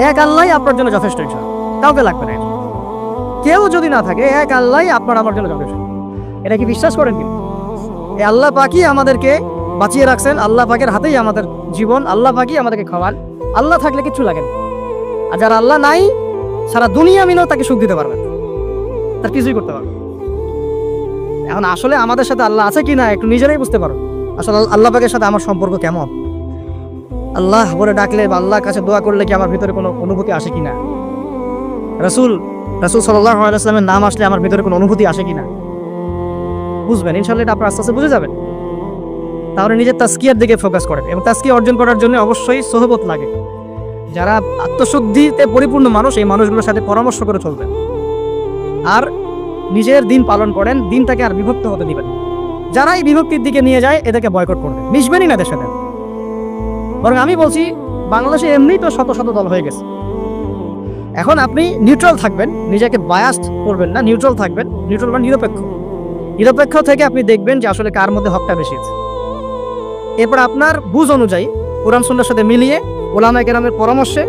এক আল্লাহই আপনার জন্য যথেষ্ট, ইনশাআল্লাহ কাউকে লাগবে না। কেউ যদি না থাকে, এক আল্লাহই আপনার আমার জন্য যথেষ্ট। এটা কি বিশ্বাস করেন? কি এই আল্লাহ পাকই আমাদেরকে বাঁচিয়ে রাখছেন, আল্লাহ পাকের হাতেই আমাদের জীবন, আল্লাহ পাকই আমাদেরকে খাওয়ান। আল্লাহ থাকলে কিচ্ছু লাগে না। আর যারা আল্লাহ নাই, সারা দুনিয়া মিলেও তাকে সুখ দিতে পারবে, তার কিছুই করতে পারবে। এখন আসলে আমাদের সাথে আল্লাহ আছে কিনা একটু নিজেরাই বুঝতে পারো। আসলে আল্লাহ পাকের সাথে আমার সম্পর্ক কেমন? আল্লাহ বলে ডাকলে বা আল্লাহর কাছে দোয়া করলে কি আমার ভিতরে কোনো অনুভূতি আসে কিনা? রাসূল সাল্লাল্লাহু আলাইহি ওয়াসাল্লামের নাম আসলে আমার ভিতরে কোনো অনুভূতি আসে কিনা? বুঝবেন ইনশাআল্লাহ, এটা আপনার আস্তে আস্তে বুঝে যাবেন। তাহলে নিজের তাজকিয়ার দিকে ফোকাস করেন, এবং তাজকিয়া অর্জন করার জন্য অবশ্যই সোহবত লাগে। যারা আত্মশুদ্ধিতে পরিপূর্ণ মানুষ, এই মানুষগুলোর সাথে পরামর্শ করে চলবেন। আর নিজের দিন পালন করেন, দিনটাকে আর বিভক্ত হতে দিবেন। যারা এই বিভক্তির দিকে নিয়ে যায় এদেরকে বয়কট করবেন, মিশবেনই না এদের সাথে। বরং আমি বলছি, বাংলাদেশে এমনিই তো শত শত দল হয়ে গেছে। এখন আপনি নিউট্রাল থাকবেন, নিজেকে বায়াসড করবেন না, নিউট্রাল থাকবেন। নিউট্রাল মানে নিরপেক্ষ। নিরপেক্ষ থেকে আপনি দেখবেন যে আসলে কার মধ্যে হকটা বেশি আছে। এরপর আপনার বুঝ অনুযায়ী কোরআন সুন্নাহর সাথে মিলিয়ে উলামায়ে কেরামের পরামর্শে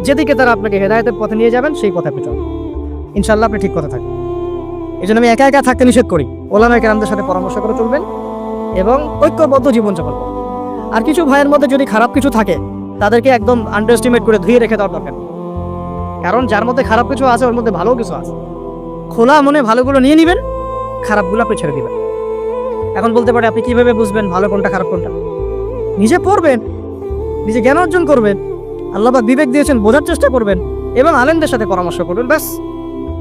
যেদিকে তারা আপনাকে হেদায়েতের পথে নিয়ে যাবেন সেই পথে আপনি চলবেন। ইনশাআল্লাহ আপনি ঠিক কথা থাকবেন। এই জন্য আমি একা একা থাকতে নিষেধ করি। উলামায়ে কেরামদের সাথে পরামর্শ করে চলবেন এবং ঐক্যবদ্ধ জীবনযাপন করবেন। আর কিছু ভাইয়ের মধ্যে যদি খারাপ কিছু থাকে, তাদেরকে একদম আন্ডার এস্টিমেট করে ধুয়ে রেখে দেওয়ার দরকার। কারণ যার মধ্যে খারাপ কিছু আছে, ওর মধ্যে ভালো কিছু আছে। খোলা মনে ভালোগুলো নিয়ে নেবেন, খারাপগুলো আপনি ছেড়ে দিবেন। এখন বলতে পারে, আপনি কিভাবে বুঝবেন ভালো কোনটা খারাপ কোনটা? নিজে পড়বেন, নিজে জ্ঞান অর্জন করবেন, আল্লাহ পাক বিবেক দিয়েছেন, বোঝার চেষ্টা করবেন এবং আলেমদের সাথে পরামর্শ করবেন। ব্যাস,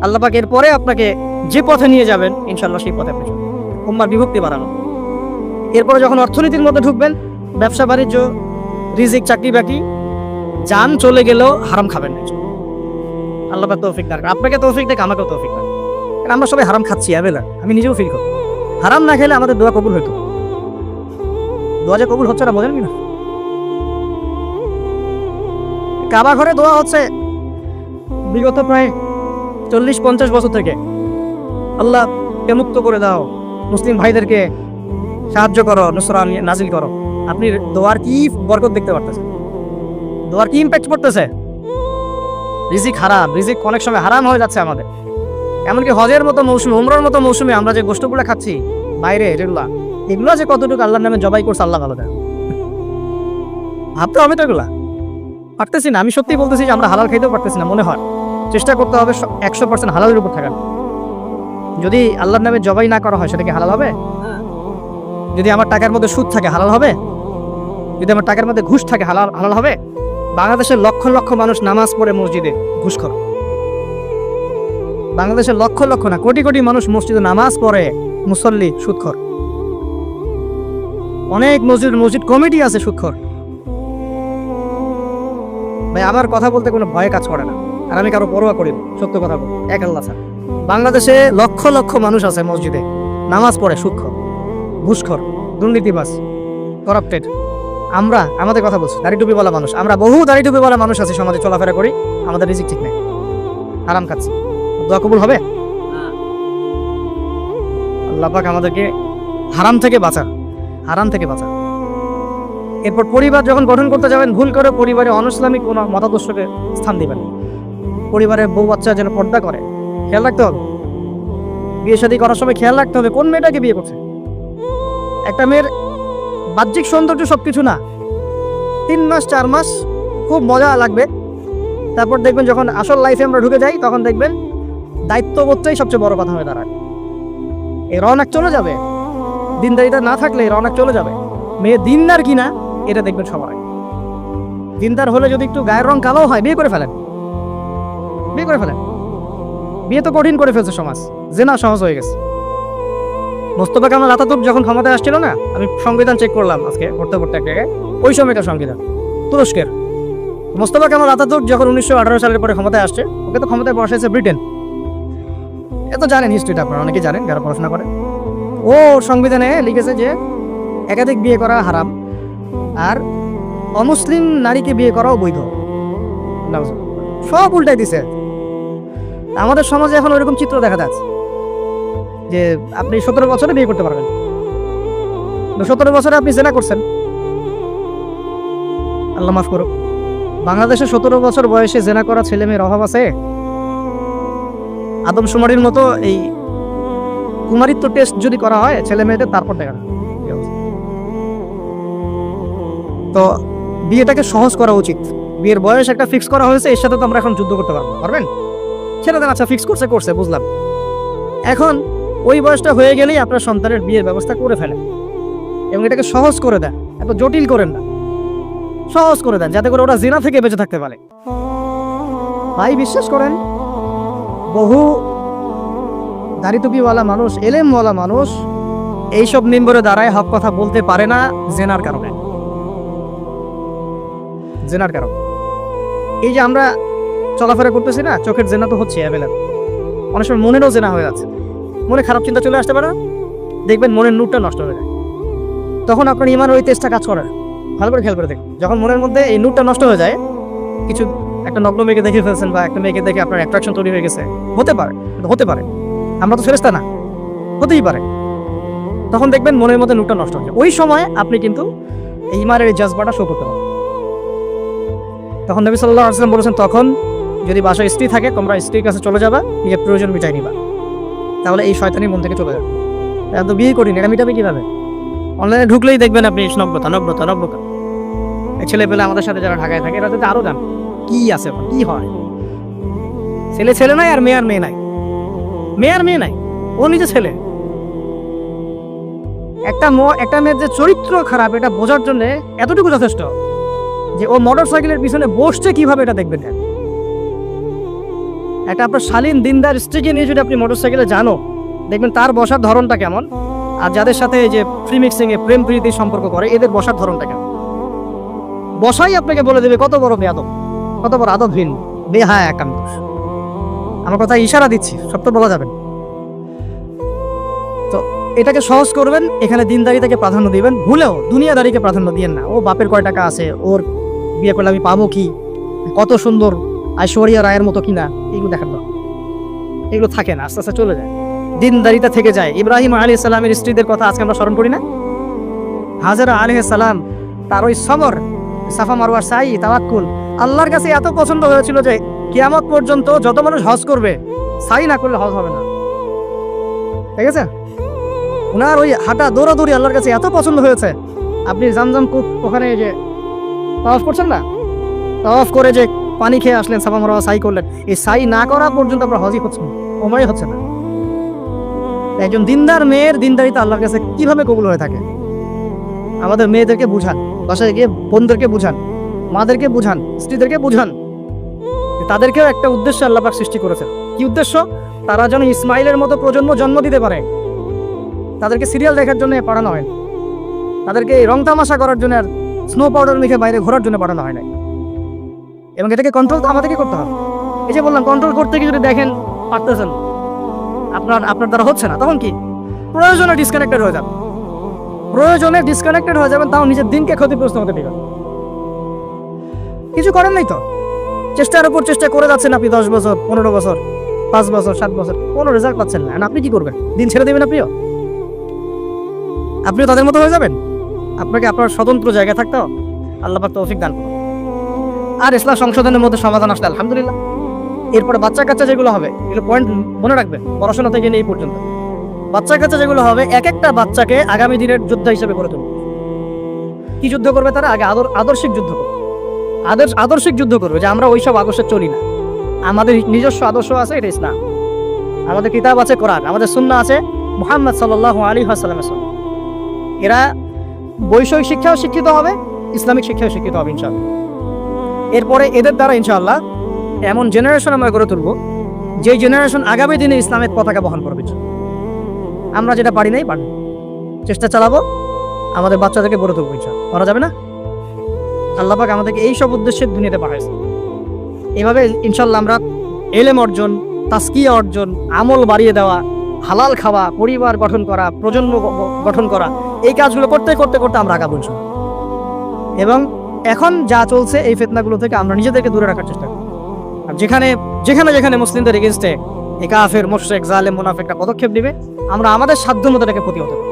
আল্লাহ পাক এরপরে আপনাকে যে পথে নিয়ে যাবেন ইনশাআল্লাহ সেই পথে আপনি চলবেন। উম্মার বিভক্তি বাড়ানো। এরপরে যখন অর্থনীতির মধ্যে ঢুকবেন, ব্যবসা বাণিজ্য, রিজিক, চাকরি বাকরি, জান চলে গেলেও হারাম খাবেন না। আল্লাহ পাক তৌফিক দান করেন। আপনাকে তৌফিক দেখ, আমাকেও তৌফিক দান। কারণ আমরা সবাই হারাম খাচ্ছি অ্যাভেলা, আমি নিজেও ফিল করি। হারাম না খেলে আমাদের দোয়া কবুল হইতো। দোয়া যে কবুল হচ্ছে না, বোঝেন কি না? কাবা ঘরে দোয়া হচ্ছে বিগত প্রায় 40-50 বছর থেকে। আল্লাহ কে মুক্ত করে দাও, মুসলিম ভাইদেরকে সাহায্য করো, নুসরা নাজিল করো। আপনি দোয়ার কি বরকত দেখতে পারতেছেন? দোয়ার কি ইম্প্যাক্ট পড়তেছে? রিজিক হারাম, রিজিক অনেক সময় হারাম হয়ে যাচ্ছে আমাদের। এমনকি হজের মতো মৌসুমে, উমরার মতো মৌসুমে আমরা যে গোষ্ঠগুলো খাচ্ছি বাইরে, এগুলো যে কতটুকু আল্লাহর নামে জবাই করছে আল্লাহ ভালো দেয়। ভাবতে হবে তো, এগুলা পারতেছি না। আমি সত্যি বলতেছি যে আমরা হালাল খাইতেও পারতেছি না। মনে হয় চেষ্টা করতে হবে 100% হালালের উপর থাকার। যদি আল্লাহর নামে জবাই না করা হয় সেটা কি হালাল হবে? যদি আমার টাকার মধ্যে সুদ থাকে হালাল হবে? যদি আমার টাকার মধ্যে ঘুষ থাকে হালাল হবে? বাংলাদেশের লক্ষ লক্ষ মানুষ নামাজ পড়ে মসজিদে ঘুষখোর। বাংলাদেশের লক্ষ লক্ষ না, কোটি কোটি মানুষ মসজিদে নামাজ পড়ে, মুসল্লি সুদখোর। অনেক মসজিদ কমিটি আছে সুদখোর। ভাই, আমার কথা বলতে কোনো ভয় কাজ করে না, আর আমি কারো পরোয়া করি না। সত্য কথা বলি, এক আল্লাহ ছাড়া। বাংলাদেশে লক্ষ লক্ষ মানুষ আছে মসজিদে নামাজ পড়ে সুদখোর, ঘুষখোর, দুর্নীতিবাজ, করাপ্টেড। আমাদের কথা বলছি, দাড়ি টুপি বলা মানুষ, আমরা বহু দাড়ি টুপি বলা মানুষ আছি, সমাজে চলাফেরা করি, আমাদের রিজিক ঠিক নেই, হারাম খাচ্ছি। দোয়া কবুল হবে? আল্লাহ পাক আমাদেরকে হারাম থেকে বাঁচান। এরপর পরিবার যখন গঠন করতে যাবেন, ভুল করে পরিবারে অনইসলামিক কোনো মতাদর্শকে স্থান দিবেন। পরিবারের বউ বাচ্চা যেন পর্দা করে, খেয়াল রাখতে হবে। বিয়ে শাদী করার সময় খেয়াল রাখতে হবে কোন মেয়েটাকে বিয়ে করছে। একটা মেয়ের বাহ্যিক সৌন্দর্য সবকিছু না। 3 মাস 4 মাস খুব মজা লাগবে, তারপর দেখবেন যখন আসল লাইফে আমরা ঢুকে যাই তখন দেখবেন দায়িত্ববোধটাই সবচেয়ে বড় কথা হয়ে দাঁড়ায়। এই রওনাক চলে যাবে, দিনদারিতা না থাকলে এই রওনাক চলে যাবে। মেয়ে দিনদার কিনা এটা দেখবেন সবাই। দিনদার হলে যদি একটু গায়ের রং কালো হয়, বিয়ে করে ফেলেন। বিয়ে তো কঠিন করে ফেলছে সমাজ, জেনা সহজ হয়ে গেছে। মোস্তফা কামাল আতাতুর্ক যখন ক্ষমতায় আসছিল না, আমি সংবিধান চেক করলাম আজকে পড়তে এক জায়গায়, ওই সময়কার সংবিধান তুরস্কের। মোস্তফা কামাল আতাতুর্ক যখন 1918 সালের পরে ক্ষমতায় আসছে, ওকে তো ক্ষমতায় বসাইছে ব্রিটেন। এত জানেন হিস্ট্রিটা, আপনারা অনেকে জানেন যারা পড়াশোনা করেন। ও সংবিধানে লিখেছে যে একাধিক বিয়ে করা হারাম, আর অমুসলিম নারীকে বিয়ে করাও বৈধ। সব উল্টাই দিছে। আমাদের সমাজে এখন ওইরকম চিত্র দেখা যাচ্ছে যে আপনি 17 বছরে বিয়ে করতে পারবেন, 17 বছরে আপনি জেনা করছেন, আল্লাহ মাফ করুক। বাংলাদেশে 17 বছর বয়সে জেনা করা ছেলে মেয়ের অভাব আছে? আদমশুমারির মতো এই কুমারিত্ব টেস্ট যদি করা হয় ছেলে মেয়েদের, তারপর দেখা যাবে। তো বিয়েটাকে সহজ করা উচিত। বিয়ের বয়স একটা ফিক্স করা হয়েছে, এর সাথে তো আমরা এখন যুদ্ধ করতে পারবেন? ছেলেদের আচ্ছা ফিক্স করছে বুঝলাম, এখন ওই বয়সটা হয়ে গেলেই আপনার সন্তানের বিয়ের ব্যবস্থা করে ফেলেন এবং এটাকে সহজ করে দেন, এত জটিল করেন না, সহজ করে দেন যাতে করে ওরা জিনা থেকে বেঁচে থাকতে পারে। ভাই বিশ্বাস করেন, বহু দাড়ি টুপিওয়ালা মানুষ, এলেমওয়ালা মানুষ এইসব মিম্বরে দাঁড়ায় হক কথা বলতে পারে না জেনার কারণে। এই যে আমরা চলাফেরা করতেছি না, চোখের জেনা তো হচ্ছে অ্যাভেলেবল, অনেক সময় মনেরও জেনা হয়ে যাচ্ছে। মনে খারাপ চিন্তা চলে আসতে পারে, দেখবেন মনের নূরটা নষ্ট হয়ে যায়। তখন আপনার ইমানের ওই তেজটা কাজ করে, ভালো করে খেয়াল করে দেখুন। যখন মনের মধ্যে এই নূরটা নষ্ট হয়ে যায়, কিছু একটা নগ্ন মেয়েকে দেখে ফেলছেন বা একটা মেয়েকে দেখে আপনার অ্যাট্রাকশন তৈরি হয়ে গেছে, হতে পারে, আমরা তো ফেরেশতা না, হতেই পারে, তখন দেখবেন মনের মধ্যে নূরটা নষ্ট হচ্ছে। ওই সময় আপনি কিন্তু এই ইমানের এই জাজবাটা শো করতে পারেন। তখন নবী সাল্লাল্লাহু আলাইহি ওয়াসাল্লাম বলেছেন, তখন যদি বাসায় স্ত্রী থাকে তোমরা স্ত্রীর কাছে চলে যাবা, নিজের প্রয়োজন মিটাই নিবা, তাহলে এই শয়তানি মন থেকে চলে যাবে। এখন তো বিয়ে করিনি, এটা মিটাবে কিভাবে? অনলাইনে ঢুকলেই দেখবেন আপনি নগ্নতা। এই ছেলে পেলে আমাদের সাথে যারা ঢাকায় থাকে এরা যাতে আরো জান কি আছে, কি হয়। ছেলে নাই আর মেয়ে নাই, ও নিজে ছেলে। একটা মেয়ের যে চরিত্র খারাপ এটা বোঝার জন্য এতটুকু যথেষ্ট যে ও মোটর সাইকেলের পিছনে বসছে কিভাবে এটা দেখবেন। একটা আপনার শালীন দিনদার স্ত্রীকে নিয়ে যদি আপনি মোটর সাইকেলে জানো, দেখবেন তার বসার ধরনটা কেমন, আর যাদের সাথে যে ফ্রি মিক্সিং এ প্রেম প্রীতির সম্পর্ক করে এদের বসার ধরনটা কেমন। বসাই আপনাকে বলে দেবে কত বড় বেয়াদব, কত বড় আদবহীন, বেহায়া একান্ত। আমার কথা ইশারা দিচ্ছি, সব তো বলা যাবে। তো এটাকে সহজ করবেন, এখানে দিনদারিতাকে প্রাধান্য দিবেন, ভুলেও দুনিয়াদারিকে প্রাধান্য দিয়েন না। ও বাপের কয় টাকা আছে, ওর বিয়ে করলে আমি পাবো কি, কত সুন্দর ঐশ্বরিয়া রায়ের মতো কিনা, এগুলো দেখার দরকার। এগুলো থাকে না, আস্তে আস্তে চলে যায়, দিনদারিতা থেকে যায়। ইব্রাহিম আলাইহিস সালামের স্ত্রীদের কথা আজকে আমরা স্মরণ করি না? হাজেরা আলাইহিস সালাম, তার ওই সবর, সাফা মারওয়ার সাই, তাওয়াক্কুল আল্লাহর কাছে এত পছন্দ হয়েছিল যে কিয়ামত পর্যন্ত যত মানুষ হজ করবে, সাই না করলে হজ হবে না। ঠিক আছে, ওনার ওই হাঁটা দৌড়াদৌড়ি আল্লাহর কাছে এত পছন্দ হয়েছে। আপনি জামজাম কূপ ওখানে যে তাওয়াফ করছেন না, তাওয়াফ করে যে পানি খেয়ে আসলেন, সাফা মারওয়া সাই করলেন, এই সাই না করা পর্যন্ত আপনার হজই হচ্ছে না, ওমরাই হচ্ছে না। একজন দিনদার মেয়ের দিনদারিতা আল্লাহর কাছে কিভাবে কবুল হয়ে থাকে? আমাদের মেয়েদেরকে বুঝান, বাসায় গিয়ে বোনদেরকে বুঝান, মাদেরকে বুঝান, স্ত্রীদেরকে বুঝান, তাদেরকেও একটা উদ্দেশ্য আল্লাহ পাক সৃষ্টি করেছেন। কি উদ্দেশ্য? তারা যেন ইসমাইলের মতো প্রজন্ম জন্ম দিতে পারে। তাদেরকে সিরিয়াল দেখার জন্য পাঠানো হয়, তাদেরকে রং তামাশা করার জন্য আর স্নো পাউডার মেখে বাইরে ঘোরার জন্য পাঠানো হয় না। এবং এটাকে কন্ট্রোল তো আমাদেরকে করতে হবে। এই যে বললাম, কন্ট্রোল করতে গিয়ে যদি দেখেন পারতেছেন, আপনার দ্বারা হচ্ছে না, তখন কি প্রয়োজনে ডিসকানেক্টেড হয়ে যাবেন, তাও নিজের দিনকে ক্ষতিগ্রস্ত হতে দিবেন। কিছু করেন নাই তো, চেষ্টার উপর চেষ্টা করে যাচ্ছেন আপনি 10 বছর, 15 বছর, 5 বছর, 7 বছর, কোনো রেজাল্ট পাচ্ছেন না। আপনি কি করবেন? দিন ছেড়ে দেবেন? আপনিও তাদের মতো হয়ে যাবেন? আপনাকে আপনার স্বতন্ত্র জায়গায় থাকতে হবে। আল্লাহ পাক তৌফিক দান করুন। আর ইসলাম সংশোধনের মধ্যে সমাধান আসলে আলহামদুলিল্লাহ। এরপরে বাচ্চা কাচ্চা যেগুলো হবে, এগুলো পয়েন্ট মনে রাখবেন, পড়াশোনা থেকে নিয়ে এই পর্যন্ত বাচ্চা কাচ্চা যেগুলো হবে, এক একটা বাচ্চাকে আগামী দিনের যোদ্ধা হিসেবে গড়ে তুলবে। কি যুদ্ধ করবে তারা? আগে আদর্শিক যুদ্ধ করবে, আদর্শিক যুদ্ধ করবে যে আমরা ওইসব আদর্শে চলি না, আমাদের নিজস্ব আদর্শ আছে, এটা ইসলাম। আমাদের কিতাব আছে কোরআন, আমাদের সুন্নাহ আছে মুহাম্মদ সাল্লাল্লাহু আলাইহি ওয়াসাল্লামের সুন্নাহ। এরা বৈষয়িক শিক্ষাও শিক্ষিত হবে, ইসলামিক শিক্ষাও শিক্ষিত হবে ইনশাআল্লাহ। এরপরে এদের দ্বারা ইনশাআল্লাহ এমন জেনারেশন আমরা গড়ে তুলব, যে জেনারেশন আগামী দিনে ইসলামের পতাকা বহন করবে। আমরা যেটা পারি নাই, চেষ্টা চালাবো, আমাদের বাচ্চাদেরকে গড়ে তুলবো ইনশাআল্লাহ। করা যাবে না? আল্লাহ পাক আমাদেরকে এই সব উদ্দেশ্যে দুনিয়াতে পাঠাইছে। এভাবে ইনশাআল্লাহ আমরা ইলম অর্জন, তাসকিয়া অর্জন, আমল বাড়িয়ে দেওয়া, হালাল খাওয়া, পরিবার গঠন করা, প্রজন্ম গঠন করা, এই কাজগুলো করতে করতে করতে আমরা আগাবো ইনশাআল্লাহ। এবং এখন যা চলছে এই ফিতনাগুলো থেকে আমরা নিজেদেরকে দূরে রাখার চেষ্টা করি। আর যেখানে মুসলিমদের এগেইনস্টে এই কাফের, মুশরিক, জালেম, মুনাফিকরা পদক্ষেপ দিবে, আমরা আমাদের সাধ্য মতো এটাকে প্রতিহত করব।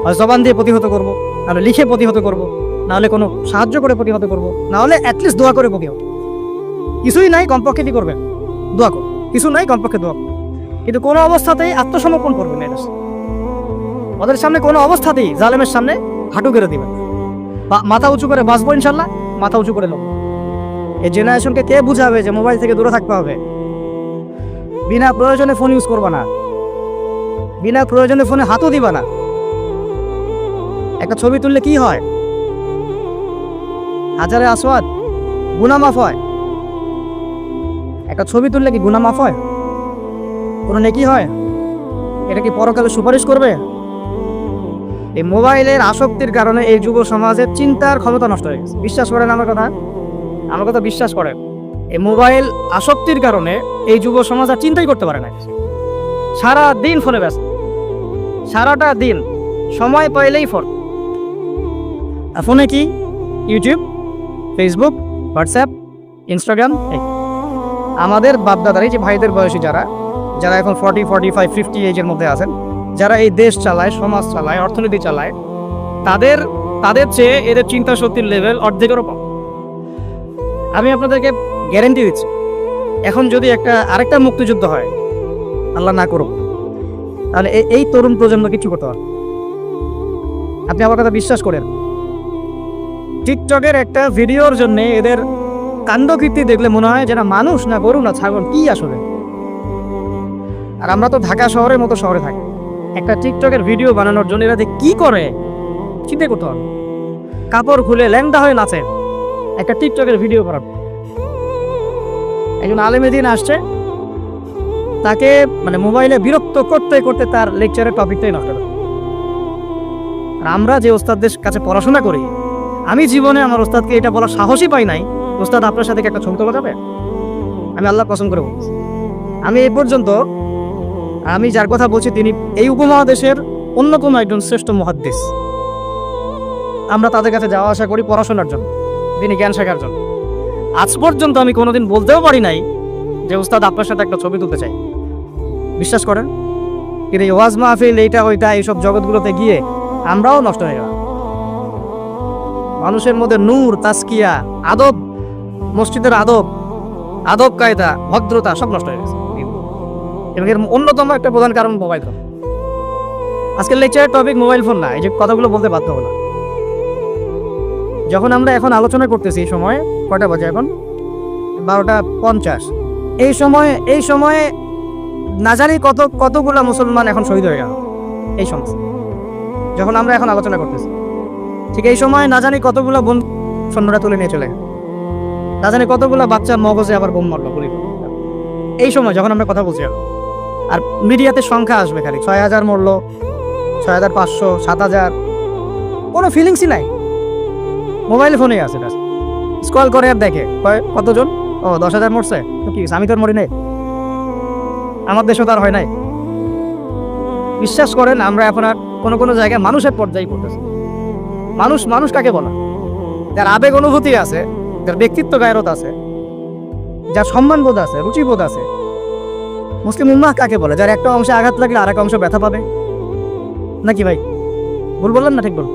হয় জবান দিয়ে প্রতিহত করব, নাহলে লিখে প্রতিহত করব, নাহলে কোনো সাহায্য করে প্রতিহত করবো, নাহলে অ্যাটলিস্ট দোয়া করে প্রতিহত। কিছুই নাই, কমপক্ষে কি করবেন? দোয়া করো। কিছু নাই, কমপক্ষে দোয়া করো। কিন্তু কোনো অবস্থাতেই আত্মসমর্পণ করবেন না। ওদের সামনে কোনো অবস্থাতেই জালেমের সামনে হাঁটু গেড়ে দিবেন, মাথা উঁচু করে বাঁচবো ইনশাল্লাহ, মাথা উঁচু করে নেব। এই জেনারেশনকে কে বুঝাবে যে মোবাইল থেকে দূরে থাকতে হবে? বিনা প্রয়োজনে ফোন ইউজ করবা না, বিনা প্রয়োজনে ফোনে হাতও দিবা না। একটা ছবি তুললে কি হয়? হাজারে আসওয়াদ গুনাহ মাফ হয়। একটা ছবি তুললে কি গুনাহ মাফ হয়? কোনো নেকি হয়? এটা কি পরকালে সুপারিশ করবে? এই মোবাইলের আসক্তির কারণে এই যুব সমাজের চিন্তার ক্ষমতা নষ্ট হয়ে গেছে। বিশ্বাস করেন আমার কথা, আমার কথা বিশ্বাস করেন। এই মোবাইল আসক্তির কারণে এই যুব সমাজ আর চিন্তাই করতে পারে না। সারা দিন ফোনে ব্যস্ত, সারাটা দিন সময় পাইলেই ফোন। আর ফোনে কি? YouTube, Facebook, WhatsApp, Instagram. আমাদের বাপদাদার, এই যে ভাইদের বয়সী যারা যারা এখন 40, 45, 50 এজের মধ্যে আছেন, যারা এই দেশ চালায়, সমাজ চালায়, অর্থনীতি চালায়, তাদের চেয়ে এদের চিন্তা শক্তির লেভেল অর্ধেকেরও কম। আমি আপনাদেরকে গ্যারেন্টি দিচ্ছি, এখন যদি আরেকটা মুক্তিযুদ্ধ হয়, আল্লাহ না করুক, তাহলে এই তরুণ প্রজন্ম কিছু করতে পারবে। আপনি আমার কথা বিশ্বাস করেন। টিকটকের একটা ভিডিওর জন্য এদের কাণ্ডকীর্তি দেখলে মনে হয় যেন মানুষ না গরু না ছাগল, কি আসলে। আর আমরা তো ঢাকা শহরের মতো শহরে থাকি, একটা টিকটকের ভিডিও বানানোর জন্য এরা কি করে চিন্তা করতে হবে। কাপড় খুলে ল্যাংটা হয়ে নাচে একটা টিকটকের ভিডিও করার। একজন আলেমেদিন আসছে, তাকে মানে মোবাইলে বিরক্ত করতে করতে তার লেকচারের টপিকটাই নষ্ট করে। আর আমরা যে ওস্তাদদের কাছে পড়াশোনা করি, আমি জীবনে আমার ওস্তাদকে এটা বলার সাহসই পাই নাই, ওস্তাদ আপনার সাথে একটা ছবি তোলা যাবে? আমি আল্লাহ কসম করে বলছি, আমি এই পর্যন্ত, আমি যার কথা বলছি তিনি এই উপমহাদেশের অন্যতম একজন শ্রেষ্ঠ মুহাদ্দিস। আমরা তাদের কাছে যাওয়া আসা করি পড়াশোনার জন্য, তিনি জ্ঞান শেখার জন্য। আজ পর্যন্ত আমি কোনোদিন বলতেও পারি নাই যে উস্তাদ আপনার সাথে একটা ছবি তুলতে চাই। বিশ্বাস করেন। কিন্তু এই ওয়াজ মাহফিল, এইটা ওইটা, এইসব জগৎগুলোতে গিয়ে আমরাও নষ্ট হয়ে গেলাম। মানুষের মধ্যে নূর, তাজকিয়া, আদব, মসজিদের আদব কায়দা, ভদ্রতা সব নষ্ট হয়ে গেছে। এবং এর অন্যতম একটা প্রধান কারণ মোবাইল ফোন। আজকের লেকচারের টপিক মোবাইল ফোন না, এই যে কথাগুলো বলতে বাধ্য হলাম। যখন আমরা এখন আলোচনা করতেছি, এই সময় কয়টা বাজে? এখন 12:50। এই সময়ে না জানি কতগুলা মুসলমান এখন শহীদ হয়ে গেল। এই সময় যখন আমরা এখন আলোচনা করতেছি, ঠিক এই সময় না জানি কতগুলা বোন সৈন্যরা তুলে নিয়ে চলে, না জানি কতগুলা বাচ্চার মগজে আবার বোম মারলো গুলি। এই সময় যখন আমরা কথা বলছি, আর মিডিয়াতে সংখ্যা আসবে খালি 6,000 মরলো, 6,500, 7,000, কোনো ফিলিংসই নাই। মোবাইল ফোনে আছে, স্ক্রল করে আর দেখে কতজন, ও 10,000 মরছে, তো কি আমি তো আর মরি নাই, আমার দেশও তার হয় নাই। বিশ্বাস করেন, আমরা এখন আর কোনো জায়গায় মানুষের পর্যায়ে পড়তেছি। মানুষ কাকে বলা? যার আবেগ অনুভূতি আছে, যার ব্যক্তিত্ব গায়রত আছে, যার সম্মানবোধ আছে, রুচিবোধ আছে। মুসলিম উম্মাহ কাকে বলে? যার একটা অংশে আঘাত লাগলে আর এক অংশ ব্যথা পাবে, নাকি ভাই? ভুল বললাম না? ঠিক বল।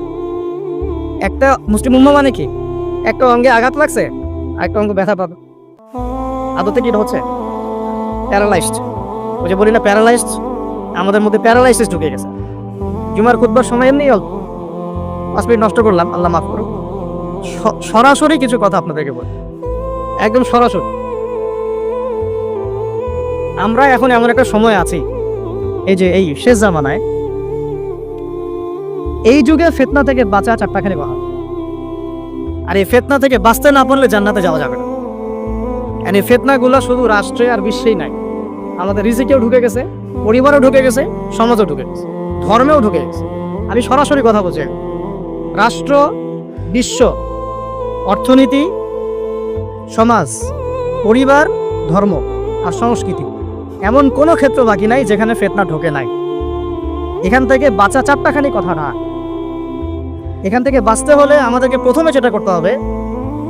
একটা মুসলিম উম্মাহ মানে কি? একটা অঙ্গে আঘাত লাগছে, আরেকটা অঙ্গ ব্যথা পাবে। আদতে কি হচ্ছে? প্যারালাইজড। ওই যে বলি না প্যারালাইজড, আমাদের মধ্যে প্যারালাইসিস ঢুকে গেছে। জুমার খুতবার সময় এমনি 5 মিনিট নষ্ট করলাম, আল্লাহ মাফ করুন। সরাসরি কিছু কথা আপনাদেরকে বলি, একদম সরাসরি। আমরা এখন এমন একটা সময় আছি, এই যে এই শেষ জামানায়, এই যুগে ফিতনা থেকে বাঁচা 4টাখানি কথা। আর এই ফিতনা থেকে বাঁচতে না পারলে জান্নাতে যাওয়া যাবে না। আর এই ফিতনাগুলো শুধু রাষ্ট্রে আর বিশ্বেই নাই, আমাদের রিজিকেও ঢুকে গেছে, পরিবারও ঢুকে গেছে, সমাজও ঢুকে গেছে, ধর্মেও ঢুকে গেছে। আমি সরাসরি কথা বলছি, রাষ্ট্র, বিশ্ব, অর্থনীতি, সমাজ, পরিবার, ধর্ম আর সংস্কৃতি, এমন কোনো ক্ষেত্র বাকি নাই যেখানে ফিতনা ঢোকে নাই। এখান থেকে বাঁচা 4টাখানি কথা না। এখান থেকে বাঁচতে হলে আমাদেরকে প্রথমে যেটা করতে হবে,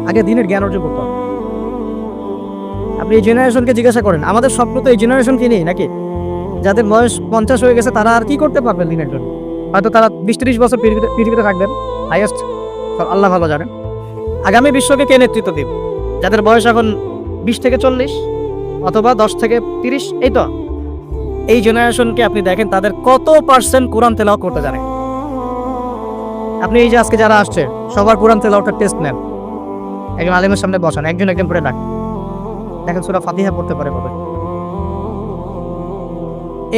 আগে দিনের জ্ঞান অর্জন করতে হবে। আপনি এই জেনারেশনকে জিজ্ঞাসা করেন, আমাদের স্বপ্ন তো এই জেনারেশন কি নেই নাকি? যাদের বয়স 50 হয়ে গেছে, তারা আর কি করতে পারবেন দিনের জন্য? হয়তো তারা 20-30 বছর পৃথিবীতে থাকবেন হাইয়েস্ট, আল্লাহ ভালো জানেন। আগামী বিশ্বকে কে নেতৃত্ব দিবে? যাদের বয়স এখন 20 থেকে 40 অথবা 10 থেকে 30, এই তো এই জেনারেশনকে আপনি দেখেন তাদের কত পার্সেন্ট কোরআন তেলাওয়াত করতে জানে। আপনি এই যে আজকে যারা আসছে সবার কোরআন তেলাওয়াতের টেস্ট নেন, একজন আলেমের সামনে বসান, একজন একজন করে ডাক, দেখেন সূরা ফাতিহা পড়তে পারে কবে।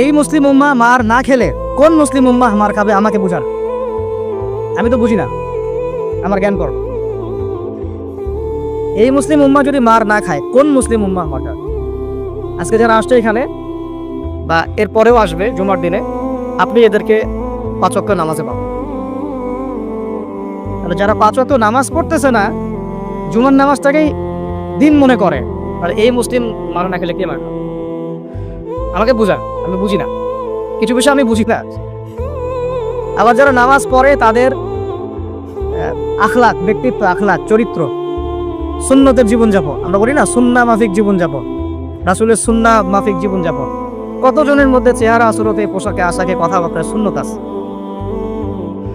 এই মুসলিম উম্মাহ মার না খেলে কোন মুসলিম উম্মাহ মার খাবে আমাকে বুঝান। আমি তো বুঝি না, আমার জ্ঞান কর। এই মুসলিম উম্মাহ যদি মার না খায় কোন মুসলিম উম্মাহ মার খাবে? আজকে যারা আসছে এখানে বা এর পরেও আসবে জুমার দিনে, আপনি এদেরকে 5 ওয়াক্ত নামাজে পাবেন। তাহলে যারা 5 ওয়াক্ত নামাজ পড়তেছে না, জুমার নামাজটাকেই দিন মনে করে, আর এই মুসলিম মার না খেলে কে মার? আমাকে বুঝান, আমি বুঝি না, কিছু বিষয় আমি বুঝি না। আবার যারা নামাজ পড়ে তাদের আখলাক, ব্যক্তিত্ব, আখলাক, চরিত্র, সুন্নতের জীবনযাপন, আমরা বলি না সুন্নাহ মাফিক জীবনযাপন, রাসূলের সুন্নাহ মাফিক জীবনযাপন, কতজনের মধ্যে চেহারা, আসরতে, পোশাকে, আশাকে, কথাবার্তায় সুন্নত আছে।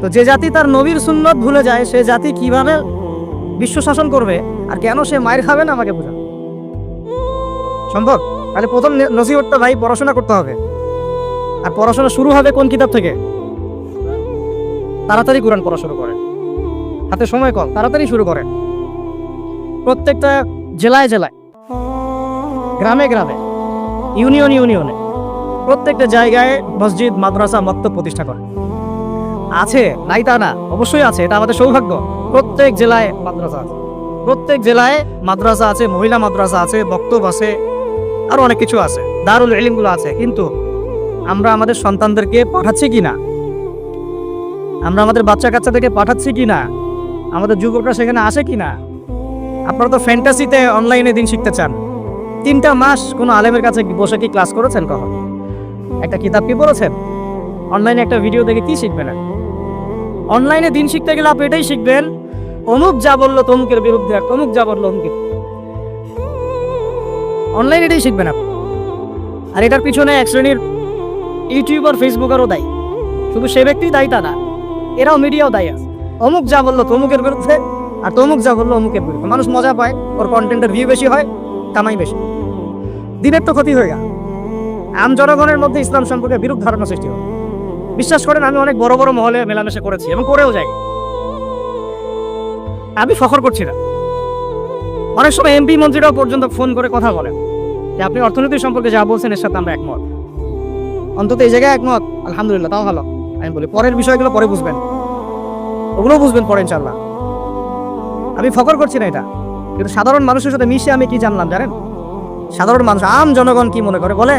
তো যে জাতি তার নবীর সুন্নত ভুলে যায় সে জাতি কিভাবে বিশ্ব শাসন করবে আর কেন সে মায়ের খাবে না? আমাকে বোঝান সম্ভব? তাহলে প্রথম নসিহতটা ভাই পড়াশোনা করতে হবে। আর পড়াশোনা শুরু হবে কোন কিতাব থেকে? তাড়াতাড়ি কোরআন পড়া শুরু করেন, হাতে সময় কম, তাড়াতাড়ি শুরু করেন। প্রত্যেকটা জেলায় জেলায়, গ্রামে গ্রামে, ইউনিয়নে ইউনিয়নে, প্রত্যেকটা জায়গায় মসজিদ, মাদ্রাসা, মক্তব প্রতিষ্ঠা করেন। আছে, নাই তা না, অবশ্যই আছে, এটা আমাদের সৌভাগ্য। প্রত্যেক জেলায় মাদ্রাসা আছে, প্রত্যেক জেলায় মাদ্রাসা আছে, মহিলা মাদ্রাসা আছে, বক্তব্য আছে, আরো অনেক কিছু আছে, দারুল ইলমগুলো আছে। কিন্তু আমরা আমাদের সন্তানদেরকে পাঠাচ্ছি কি না? আমরা আমাদের বাচ্চা কাচ্চাদেরকে পাঠাচ্ছি কি না? আমাদের যুবকরা সেখানে আসে কি না? আপনারা তো ফ্যান্টাসিতে অনলাইনে দিন শিখতে চান। 3টা মাস কোনো আলেমের কাছে বসে কি ক্লাস করেছেন? কখন একটা কিতাব কি পড়েছেন? অনলাইনে একটা ভিডিও দেখে কি শিখবেন? অনলাইনে দিন শিখতে গেলে আপনি এটাই শিখবেন, অমুক যা বললো তমুকের বিরুদ্ধে, তমুক যা বললো অমুকের। অনলাইনে এটাই শিখবেন আপনি। আর এটার পিছনে এক শ্রেণীর ইউটিউবার, ফেসবুকারও দায়ী। শুধু সে ব্যক্তি দায়ী তা না, এরাও মিডিয়াও দায়ী আছে। অমুক যা বললো তমুকের বিরুদ্ধে আর তমুক যা বললো অমুকের বিরুদ্ধে। মানুষ মজা পায়, ওর কন্টেন্টের ভিউ বেশি হয়, কামাই বেশি, দিনের তো ক্ষতি হয়ে গেল। আম জনগণের মধ্যে ইসলাম সম্পর্কে বিরূপ ধারণা সৃষ্টি হয়। বিশ্বাস করেন, আমি অনেক বড় বড় মহলে মেলামেশা করেছি এবং করেও যাই। আমি ফখর করছি না। অনেক সময় এমপি মন্ত্রীরাও পর্যন্ত ফোন করে কথা বলেন যে আপনি অর্থনীতি সম্পর্কে যা বলছেন এর সাথে আমরা একমত। অন্তত এই জায়গায় একমত, আলহামদুলিল্লাহ, তাও ভালো। আমি বলি পরের বিষয়গুলো পরে বুঝবেন, ওগুলো বুঝবেন পরে ইনশাল্লাহ। আমি ফখর করছি না এটা, কিন্তু সাধারণ মানুষের সাথে মিশে আমি কি জানলাম জানেন? সাধারণ মানুষ, আম জনগণ কি মনে করে? বলে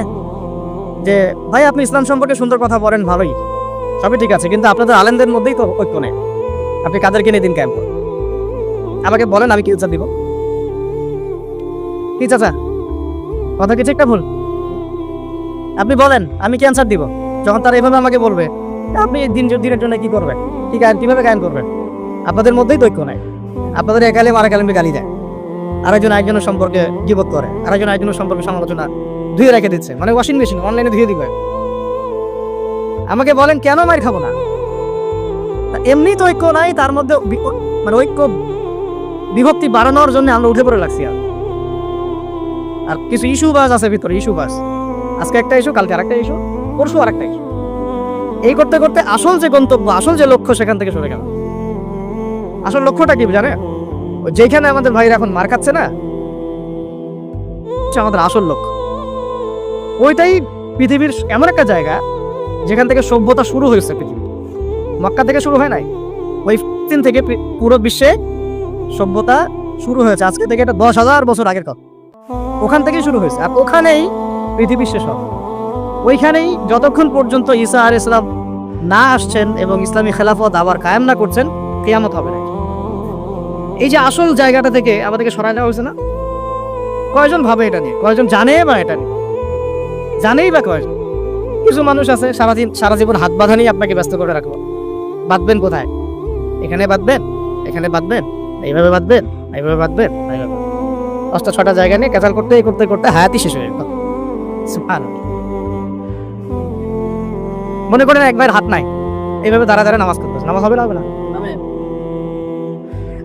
যে ভাই আপনি ইসলাম সম্পর্কে সুন্দর কথা বলেন, ভালোই, সবই ঠিক আছে, কিন্তু আপনাদের আলেমদের মধ্যেই তো ঐক্য নেই। আপনি কাদেরকে নিয়ে দিন ক্যাম্প? আমাকে বলেন, আমি কি উত্তর দিব? কি চাচা, কথা কি ঠিকটা ভুল? আপনি বলেন, আমি কি অ্যান্সার দিব? যখন তারা এভাবে আমাকে বলবে আপনি দিনের জন্য কি করবেন, ঠিক আছে, কিভাবে গায়ন করবেন? আপনাদের মধ্যেই তো ঐক্য নাই। আপনাদের এক আলেম আরেক আলেমকে গালি দেয়, আরেকজন একজনের সম্পর্কে গীবত করে, আরেকজন একজনের সম্পর্কে সমালোচনা ধুয়ে রেখে দিচ্ছে, মানে ওয়াশিং মেশিন অনলাইনে ধুয়ে দিবে। আমাকে বলেন কেন মার খাবো না? এমনি তো ঐক্য নাই, তার মধ্যে মানে ঐক্য বিভক্তি বাড়ানোর জন্য আমরা উঠে পড়ে লাগছি। আর কিছু ইস্যু বাস আছে ভিতরে, ইস্যু বাস, আজকে একটা ইস্যু, কালকে আরেকটা ইস্যু, পরশু আরেকটা ইস্যু। এই করতে করতে আসল যে গন্তব্য, আসল যে লক্ষ্য সেখান থেকে সরে গেল। আসল লক্ষ্যটা কি জানে? যেখানে আমাদের ভাইরা এখন মার খাচ্ছে না, আমাদের আসল লক্ষ্য ওইটাই পৃথিবীর এমন একটা জায়গা যেখান থেকে সভ্যতা শুরু হয়েছে। পৃথিবী মক্কা থেকে শুরু হয় নাই, ওই দিন থেকে পুরো বিশ্বে সভ্যতা শুরু হয়েছে। আজকে থেকে এটা 10,000 বছর আগের কথা, ওখান থেকেই শুরু হয়েছে। আর ওখানেই পৃথিবীর শেষ হবে। ওইখানেই যতক্ষণ পর্যন্ত ঈসা আলাইহিস সালাম না আসছেন এবং ইসলামী খেলাফত আবার কায়েম না করছেন, কিয়ামত হবে না। এই যে আসল জায়গাটা থেকে আমাদেরকে সরাই দেওয়া হয়েছে না? কয়জন ভাবে এটা নিয়ে? কয়জন জানে বা এটা নিয়ে? জানেই বা কয়জন? কিছু মানুষ আছে সারা জীবন হাত বাঁধা নিয়ে আপনাকে ব্যস্ত করে রাখবো। বাঁধবেন কোথায়? এখানে বাঁধবেন, এখানে বাঁধবেন, এইভাবে বাঁধবেন, এইভাবে বাঁধবেন, এইভাবে 5টা-6টা জায়গা নিয়ে ক্যাচাল করতে করতে করতে হায়াতই শেষ হয়ে যেত। মনে করেন একবার হাত নাই, এইভাবে দাঁড়া দাঁড়া নামাজ করতেছে, নামাজ হবে না? হবে না?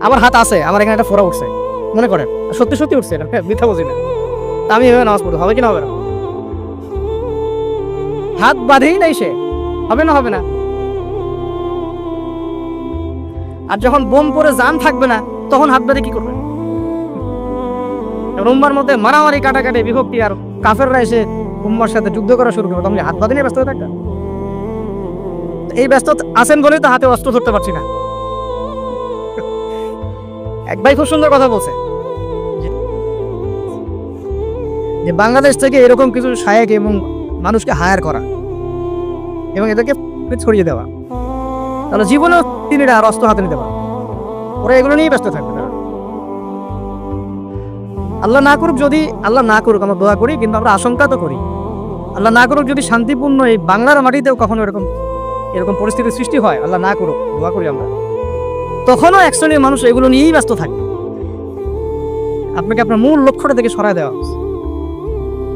আমার হাত আছে, আমার এখানে একটা ফোড়া উঠছে, মনে করেন সত্যি সত্যি উঠছে, এটা মিথ্যা বলছি না, তা আমি এভাবে নামাজ পড়বো, হবে কি না হবে না? হাত বাঁধেই নাই সে, হবে না হবে না? আর যখন বোম পরে জান থাকবে না তখন হাত বাঁধে কি করবে? উম্মার মধ্যে মারামারি কাটাকাটি বিভক্তি আর কাফেররা এসে উম্মার সাথে যুদ্ধ করা শুরু করবে, তখন হাত বাঁধে নিয়ে ব্যস্ত হয়ে থাকবে। এই ব্যস্ত আছেন বলেই তো হাতে অস্ত্র ধরতে পারছি না। এক ভাই খুব সুন্দর কথা বলছে যে বাংলাদেশ থেকে এরকম কিছু শায়েক এবং মানুষকে হায়ার করা এবং এদেরকে ছড়িয়ে দেওয়া, তাহলে জীবনেও তিনি আর অস্ত্র হাতে নিতে পারে, ওরা এগুলো নিয়েই ব্যস্ত থাকবে। আল্লাহ না করুক, যদি আল্লাহ না করুক, আমরা দোয়া করি, কিন্তু আমরা আশঙ্কা তো করি আল্লাহ না করুক যদি শান্তিপূর্ণ এই বাংলার মাটিতেও কখনো এরকম পরিস্থিতির সৃষ্টি হয়, আল্লাহ না করুক, দোয়া করি আমরা, তখনও এক শ্রেণীর মানুষ এগুলো নিয়েই ব্যস্ত থাকবে। আপনাকে আপনার মূল লক্ষ্যটা থেকে সরায় দেওয়া হচ্ছে।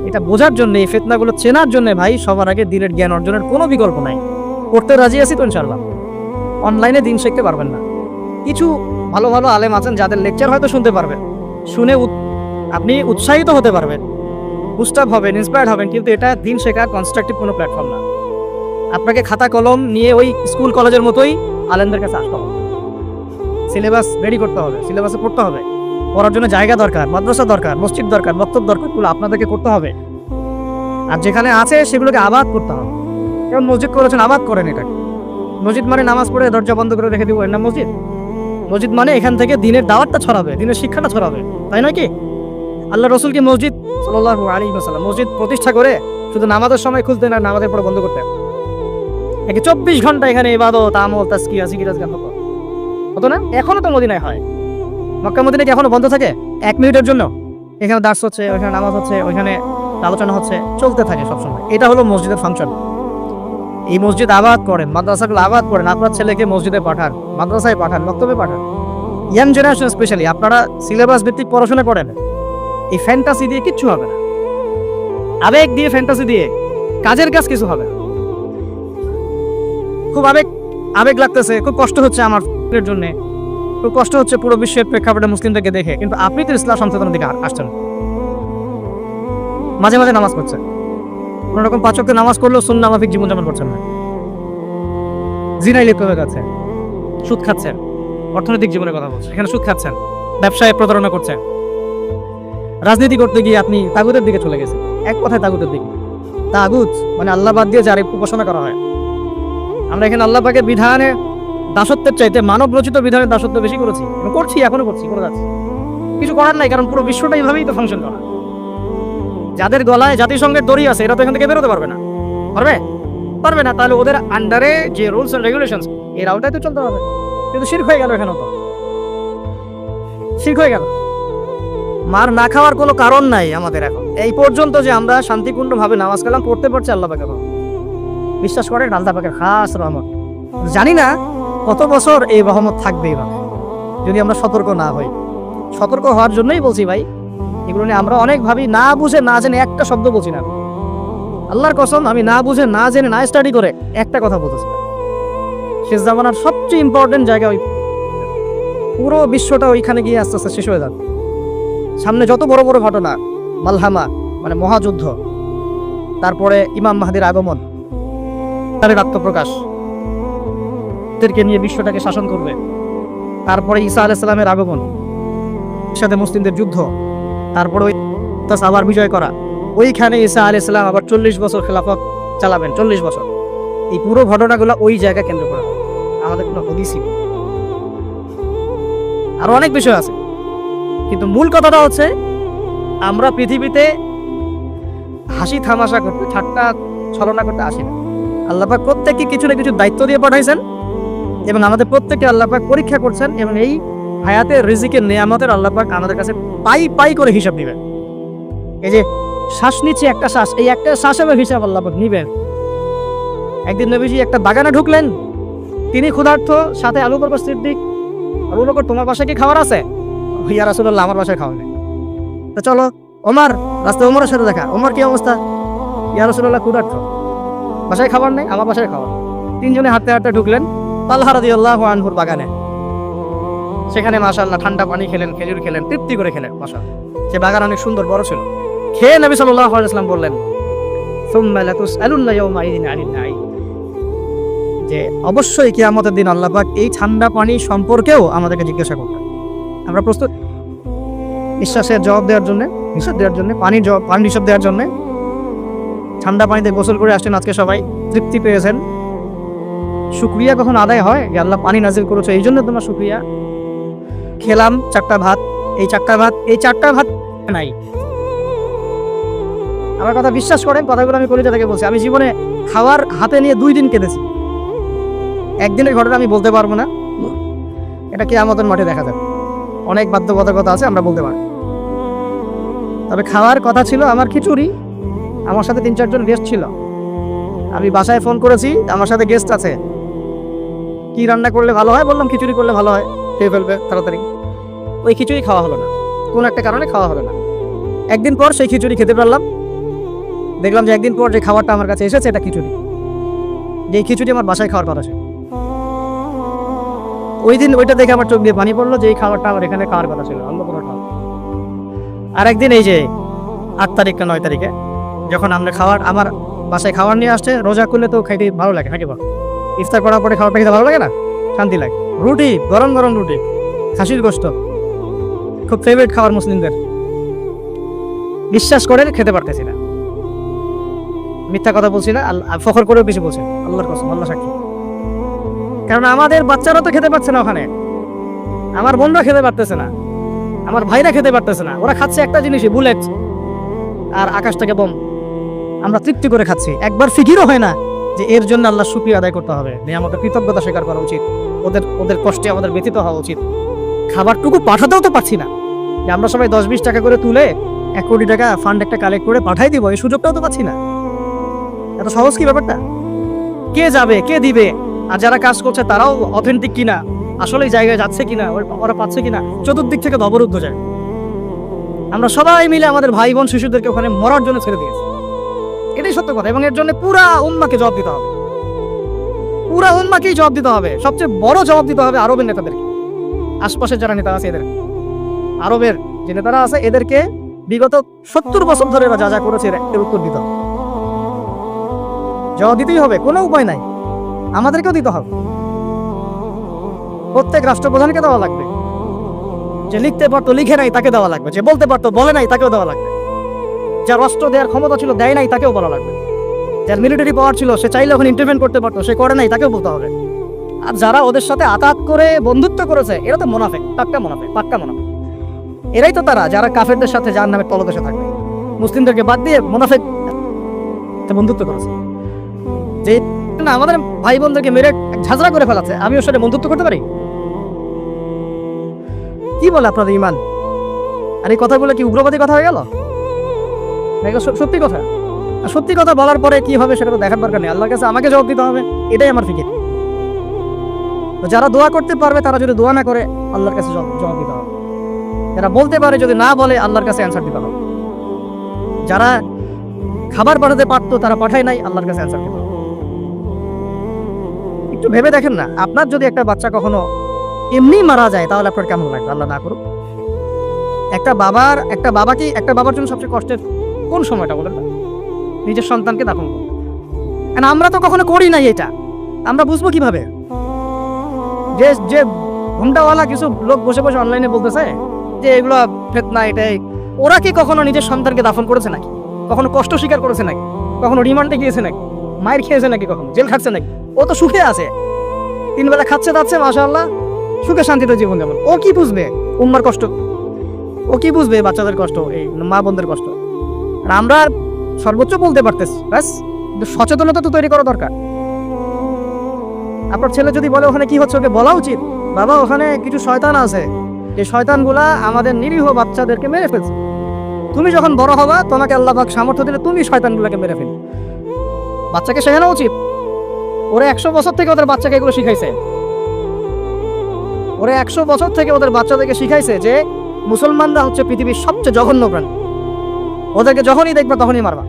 এটা বোঝার জন্য, এই ফিতনাগুলো চেনার জন্য ভাই সবার আগে দিনের জ্ঞান অর্জনের কোনো বিকল্প নাই। পড়তে রাজি আছি তো ইনশাআল্লাহ, অনলাইনে দিন শিখতে পারবেন না। কিছু ভালো ভালো আলেম আছেন যাদের লেকচার হয়তো শুনতে পারবেন, শুনে আপনি উৎসাহিত হতে পারবেন, বুস্ট আপ হবেন, ইন্সপায়ার্ড হবেন, কিন্তু এটা দিন শেখার কনস্ট্রাকটিভ কোনো প্ল্যাটফর্ম না। আপনাকে খাতা কলম নিয়ে ওই স্কুল কলেজের মতোই আলেমদের কাছে আসতে হবে, সিলেবাস রেডি করতে হবে, সিলেবাসে পড়তে হবে, পড়ার জন্য জায়গা দরকার, মাদ্রাসা দরকার, মসজিদ দরকার, বক্তব্য দরকার, এগুলো আপনাদেরকে করতে হবে। আর যেখানে আছে সেগুলোকে আবাদ করতে হবে। যেমন মসজিদ করেছেন, আবাদ করেন এটাকে। মসজিদ মানে নামাজ পড়ে দরজা বন্ধ করে রেখে দিব, এর নাম মসজিদ? মসজিদ মানে এখান থেকে দিনের দাওয়াতটা ছড়াবে, দিনের শিক্ষাটা ছড়াবে, তাই নয় কি? আল্লাহ রসুল কি মসজিদ সাল্লাল্লাহু আলাইহি ওয়াসাল্লাম মসজিদ প্রতিষ্ঠা করে শুধু নামাজের সময় খুলতেন আর নামাজের পরে বন্ধ করতেন? একে 24 ঘন্টা এখানে ইবাদত, আমল, তাজকিয়া, জিকির, আজকার হতো না? এখনো তো মদিনায় হয়। মক্কা মদিনায় কি এখনো বন্ধ থাকে 1 মিনিটের জন্য? এখানে দার্স হচ্ছে, ওইখানে নামাজ হচ্ছে, ওইখানে আলোচনা হচ্ছে, চলতে থাকে সবসময়। এটা হলো মসজিদের ফাংশন। এই মসজিদ আবাদ করেন, মাদ্রাসাগুলো আবাদ করেন, আপনার ছেলেকে মসজিদে পাঠান, মাদ্রাসায় পাঠান, বক্তব্যে পাঠান। ইয়াং জেনারেশন স্পেশালি আপনারা সিলেবাস ভিত্তিক পড়াশোনা করেন। এই ফ্যান্টাসি দিয়ে কিচ্ছু হবে না, আবেগ দিয়ে, ফ্যান্টাসি দিয়ে কাজের কাজ কিছু হবে না। খুব আবেগ লাগতেছে, খুব কষ্ট হচ্ছে আমার জন্য, খুব কষ্ট হচ্ছে পুরো বিশ্বের প্রেক্ষাপটে মুসলিমদেরকে দেখে, কিন্তু আপনি তো ইসলাম সংশোধনের দিকে আসছেন। মাঝে মাঝে নামাজ পড়ছেন, কোনো রকম 5 ওয়াক্ত নামাজ করলেও সুন্নাহ মাফিক জীবনযাপন করছেন না, জিনায় লিপ্ত হয়ে যাচ্ছেন, সুদ খাচ্ছেন, অর্থনৈতিক জীবনের কথা বলছেন, এখানে সুদ খাচ্ছেন, ব্যবসায় প্রতারণা করছেন, রাজনীতি করতে গিয়ে আপনি তাগুতের দিকে চলে গেছেন। এক কথায় তাগুতের দিকে। তাগুত মানে আল্লাহ বাদ দিয়ে যার উপাসনা করা হয়। আমরা এখানে আল্লাহ পাকের বিধানে দাসত্বের চাইতে মানব রচিত বিধানের দাসত্ব বেশি করেছি, করছি, এখনো করছি, করে যাচ্ছি। কিছু করার নাই, কারণ পুরো বিশ্বটা এইভাবেই তো ফাংশন করা। যাদের গলায় জাতিসংঘের দড়ি আছে এরা তো এখান থেকে বেরোতে পারবে না, পারবে না। তাহলে ওদের আন্ডারে যে রুলস এন্ড রেগুলেশনস এর আওতায় তো চলতে হবে। কিন্তু শিরক হয়ে গেল, এখানে তো শিরক হয়ে গেল। মার না খাওয়ার কোনো কারণ নাই আমাদের এখন এই পর্যন্ত যে আমরা শান্তিপূর্ণভাবে নামাজ কালাম পড়তে পারছি আল্লাহ পাকের বিশ্বাস করেন, আল্লাহ পাকের খাস রহমত। জানি না কত বছর এই রহমত থাকবে এইভাবে যদি আমরা সতর্ক না হই। সতর্ক হওয়ার জন্যই বলছি ভাই, এগুলো নিয়ে আমরা অনেক ভাবি, না বুঝে না জেনে একটা শব্দ বলছি না। আল্লাহর কসম, আমি না বুঝে না জেনে না স্টাডি করে একটা কথা বলতেছি। শেষ জামানার সবচেয়ে ইম্পর্টেন্ট জায়গা ওই, পুরো বিশ্বটা ওইখানে গিয়ে আস্তে আস্তে শেষ হয়ে যাবে। সামনে যত বড় বড় ঘটনা, মালহামা মানে মহাযুদ্ধ, তারপরে ইমাম মাহদির আগমন, তার আত্মপ্রকাশ, নিয়ে বিশ্বটাকে শাসন করবে, তারপরে ঈসা আলাইহিস সালামের আগমন, সাথে মুসলিমদের যুদ্ধ, তারপরে ওই আবার বিজয় করা, ওইখানে ঈসা আলাইহিস সালাম আবার 40 বছর খেলাফত চালাবেন, 40 বছর। এই পুরো ঘটনাগুলো ওই জায়গা কেন্দ্র করে, আমাদের কোনো হদিসই নেই। আরো অনেক বিষয় আছে, কিন্তু মূল কথাটা হচ্ছে আমরা পৃথিবীতে হাসি তামাশা করতে, ঠাট্টা ছলনা করতে আসি না। আল্লাহ পাক প্রত্যেককে কিছু না কিছু দায়িত্ব দিয়ে পাঠাইছেন এবং আমাদের প্রত্যেককে আল্লাহ পাক পরীক্ষা করছেন, এবং এই হায়াতের রিজিকের নিয়ামতের আল্লাহ পাক আমাদের কাছে পাই করে হিসাব দিবেন। এই যে শ্বাস নিচ্ছে একটা শ্বাস, এই একটা শ্বাসের হিসাব আল্লাহ পাক নিবেন। একদিন নবীজি একটা বাগানে ঢুকলেন, তিনি ক্ষুধার্ত, সাথে আবু বকর সিদ্দিক। আবু বকর, তোমার বাসায় কি খাবার আছে? ইয়া রাসূলুল্লাহ, আমার বাসায় খাওয়া নেই। তো চলো ওমর, রাস্তায় ওমরের সাথে দেখা। ওমর কি অবস্থা? ইয়া রাসূলুল্লাহ, ক্ষুধার্ত, বাসায় খাবার নেই, আমার বাসায় খাওয়া। তিনজনে হাঁটতে হাঁটতে ঢুকলেন তালহা রাদিয়াল্লাহু আনহুর বাগানে। সেখানে মাশাআল্লাহ ঠান্ডা পানি খেলেন, খেজুর খেলেন, তৃপ্তি করে খেলেন। মাশাআল্লাহ, সে বাগান অনেক সুন্দর বড় ছিল। খেয়ে নবী সাল্লাল্লাহু আলাইহি ওয়াসাল্লাম বললেন, সুম্মা লাতুসআলুন্না ইয়াওমাইযিন আনিন নাঈম, যে অবশ্যই কিয়ামতের দিন আল্লাহ পাক এই ঠান্ডা পানি সম্পর্কেও আমাদেরকে জিজ্ঞাসা করবেন। আমরা প্রস্তুত নিঃশ্বাসের জবাব দেওয়ার জন্য, হিসাব দেওয়ার জন্য, পানির হিসাব দেওয়ার জন্য? ঠান্ডা পানিতে গোসল করে আসছেন, আজকে সবাই তৃপ্তি পেয়েছেন। শুকরিয়া কখন আদায় হয় যে আল্লাহ পানি নাজিল করেছে, এই জন্য তোমার শুকরিয়া। খেলাম 4টা ভাত, এই 4টা ভাত নাই। আমার কথা বিশ্বাস করেন, কথাগুলো আমি কলিজা থেকে বলছি। আমি জীবনে খাওয়ার হাতে নিয়ে 2 দিন কেঁদেছি। একদিনের ঘটনা আমি বলতে পারবো না, এটা কিয়ামতের মাঠে দেখা যাবে। অনেক বাধ্যবাধকতা আছে, আমরা বলতে পারি। তবে খাওয়ার কথা ছিল আমার খিচুড়ি, আমার সাথে 3-4 জন গেস্ট ছিল। আমি বাসায় ফোন করেছি, আমার সাথে গেস্ট আছে, কি রান্না করলে ভালো হয়? বললাম খিচুড়ি করলে ভালো হয়, খেয়ে ফেলবে তাড়াতাড়ি। ওই খিচুড়ি খাওয়া হলো না, কোন একটা কারণে খাওয়া হলো না। একদিন পর সেই খিচুড়ি খেতে পারলাম। দেখলাম যে একদিন পর যে খাবারটা আমার কাছে এসেছে এটা খিচুড়ি, যে খিচুড়ি আমার বাসায় খাওয়ার কথা ছিল। ওই দিন ওইটা দেখে আমার চোখ দিয়ে পানি পড়লো যে এই খাবারটা আমার এখানে খাওয়ার কথা ছিল, অন্য কোনো খাবার। আর একদিন এই যে 8 তারিখ না 9 তারিখে যখন আমরা আমার বাসায় খাবার নিয়ে আসছে, রোজা করলে তো খাইতে ভালো লাগে নাকি? ইফতার করার পরে খাবারটা খেতে ভালো লাগে না? শান্তি লাগে। রুটি, গরম গরম রুটি, খাসির গোশত, খুব ফেভারিট খাবার মুসলিমদের। বিশ্বাস করে খেতে পারতেছি না, মিথ্যা কথা বলছি না, ফখর করেও বেশি বলছি, আল্লাহর কসম, আল্লাহ সাক্ষী। কারণ আমাদের বাচ্চারা তো খেতে পারছে না ওখানে, আমার বোনরা খেতে পারতেছে না, আমার ভাইরা খেতে পারতেছে না। ওরা খাচ্ছে একটা জিনিসই, বুলেট আর আকাশ থেকে বোম। আমরা তৃপ্তি করে খাচ্ছি, একবার ফিকিরও হয় না যে এর জন্য আল্লাহ শুকরিয়া আদায় করতে হবে, আমাদের কৃতজ্ঞতা স্বীকার করা উচিত, ওদের কষ্টে আমাদের ব্যথিত হওয়া উচিত। খাবারটুকু পাঠাতেও তো পারছি না, যে আমরা সবাই 10-20 টাকা করে তুলে 1 কোটি টাকা ফান্ড একটা কালেক্ট করে পাঠাই দিব, এই সুযোগটাও তো পাচ্ছি না। এত সহজ কি ব্যাপারটা? কে যাবে, কে দিবে? আর যারা কাজ করছে তারাও অথেন্টিক কিনা, আসলে এই জায়গায় যাচ্ছে কিনা, ওরা পাচ্ছে কিনা, চতুর্দিক থেকে অবরুদ্ধ যায়। আমরা সবাই মিলে আমাদের ভাই বোন শিশুদেরকে ওখানে মরার জন্য ছেড়ে দিয়েছি, এটাই সত্য কথা। এবং এর জন্য পুরা উম্মাকে জবাব দিতে হবে, পুরা উম্মাকেই জবাব দিতে হবে। সবচেয়ে বড় জবাব দিতে হবে আরবের নেতাদেরকে, আশপাশের যারা নেতা আছে এদের, আরবের যে নেতারা আছে এদেরকে বিগত 70 বছর ধরে এরা যা যা করেছে এর উত্তর দিতে হবে, জবাব দিতেই হবে, কোনো উপায় নাই। আমাদেরকেও দিতে হবে, প্রত্যেক রাষ্ট্রপ্রধানকে দেওয়া লাগবে। যে লিখতে পারতো লিখে নাই তাকে দেওয়া লাগবে, যে বলতে পারতো বলে নাই তাকেও দেওয়া লাগবে, যার রাষ্ট্র দেওয়ার ক্ষমতা ছিল দেয় নাই তাকেও বলা লাগবে, যার মিলিটারি পাওয়ার ছিল সে চাইলে ওখানে ইন্টারভেন করতে পারতো, সে করে নাই তাকেও বলতে হবে। আর যারা ওদের সাথে আতাত করে বন্ধুত্ব করেছে এরা তো মুনাফিক, পাক্কা মুনাফিক। এরাই তো তারা যারা কাফেরদের সাথে জাহান্নামের তলদেশে থাকবে, মুসলিমদেরকে বাদ দিয়ে মুনাফিক বন্ধুত্ব করেছে। যে না আমাদের ভাই বোনদেরকে মেরে ঝাঁঝরা করে ফেলাচ্ছে, আমি ওর সাথে বন্ধুত্ব করতে পারি? কি বলে আপনাদের ইমান? আর এই কথাগুলো কি উগ্রবাদী কথা হয়ে গেল? সত্যি কথা, আর সত্যি কথা বলার পরে কি হবে সেটা তো দেখার দরকার নেই, আল্লাহর কাছে আমাকে জবাব দিতে হবে, এটাই আমার ফিকির। যারা দোয়া করতে পারবে তারা যদি দোয়া না করে আল্লাহর কাছে জবাব দিতে হবে, যারা বলতে পারে যদি না বলে আল্লাহর কাছে অ্যান্সার দিতে হবে। যারা খাবার পাঠাতে পারতো তারা পাঠায় নাই, আল্লাহর কাছে অ্যান্সার দিতে হবে। একটু ভেবে দেখেন না, আপনার যদি একটা বাচ্চা কখনো এমনি মারা যায় তাহলে আপনার কেমন লাগবে? আল্লাহ না করুক। একটা বাবার জন্য সবচেয়ে কষ্টের কোন সময়টা বলেন না? নিজের সন্তানকে দাফন করবে। আমরা তো কখনো করি নাই এটা, আমরা বুঝবো কিভাবে? যে ঘুমটাওয়ালা কিছু লোক বসে বসে অনলাইনে বলতেছে যে এগুলো ফিতনা, এটাই, ওরা কি কখনো নিজের সন্তানকে দাফন করেছে নাকি? কখনো কষ্ট স্বীকার করেছে নাকি? কখনো রিমান্ডে গিয়েছে নাকি? মায়ের খেয়েছে নাকি? কখনো জেল খাটছে নাকি? ও তো সুখে আছে, 3 বেলা খাচ্ছে যাচ্ছে, মাশাআল্লাহ, সুখে শান্তিতে জীবন যাপন। ও কি বুঝবে উম্মার কষ্ট? ও কি বুঝবে বাচ্চাদের কষ্ট, এই মা বোনদের কষ্ট? আর আমরা সর্বোচ্চ বলতে পারতেছি, ব্যাস। সচেতনতা তো তৈরি করা দরকার। আপনার ছেলে যদি বলে ওখানে কি হচ্ছে, ওকে বলা উচিত, বাবা ওখানে কিছু শয়তান আছে, যে শয়তানগুলা আমাদের নিরীহ বাচ্চাদেরকে মেরে ফেলছে। তুমি যখন বড় হবা তোমাকে আল্লাহ পাক সামর্থ্য দিলে তুমি শয়তানগুলোকে মেরে ফেল। বাচ্চাকে শেখানো উচিত। ওরা 100 বছর থেকে ওদের বাচ্চাকে এগুলো শিখাইছে, ওরা 100 বছর থেকে ওদের বাচ্চাদেরকে শিখাইছে যে মুসলমানরা হচ্ছে পৃথিবীর সবচেয়ে জঘন্য প্রাণী। ওদেরকে যখনই দেখবা তখনই মারবা,